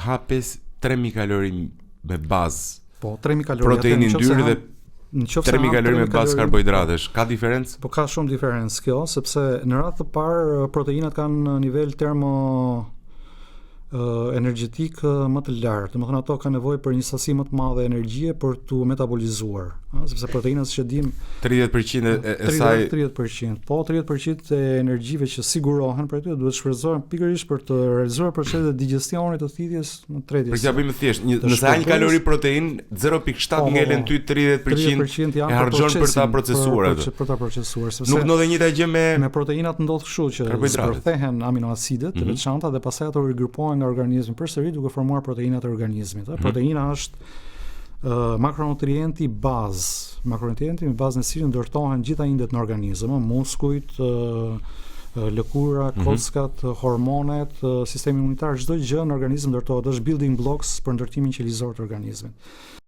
ha 3000 kalori me bazë. Po, 3000 kalori. Proteini ndyrë dhe 3000 kalori me bazë karbohidratesh. Ka diferencë? Po ka shumë diferencë kjo, sepse në radhë të parë proteinat kanë nivel energjetik më të lartë. Domethënë ato kanë nevojë për një sasi më të madhe energjie për tu metabolizuar, sepse proteinat që dim 30% e saj 30%. Po 30% e energjive që sigurohen për ty duhet shfrytëzohen pikërisht për të realizuar proceset e digjestionit të thithjes në tretjes. Për t'ia bëjmë thjesht, nëse ha një kalori protein, 0.7 ngelen ty 30% e harxhon për ta procesuar atë. Për ta procesuar, sepse nuk ndodhe njëjta gjë me proteinat ndodh kështu që zbërthehen aminoacidet të veçanta dhe pastaj ato rigrupohen nga organizmi përsëri duke formuar proteinat e organizmit. Proteina është makronutrienti bazë. Makronutrienti me bazën e cilin ndërtohen gjitha indet në organizëm, muskujt, lëkura, kockat, hormonet, sistemi imunitar, çdo gjë në organizëm ndërtohet, është building blocks për ndërtimin qelizor të organizmit.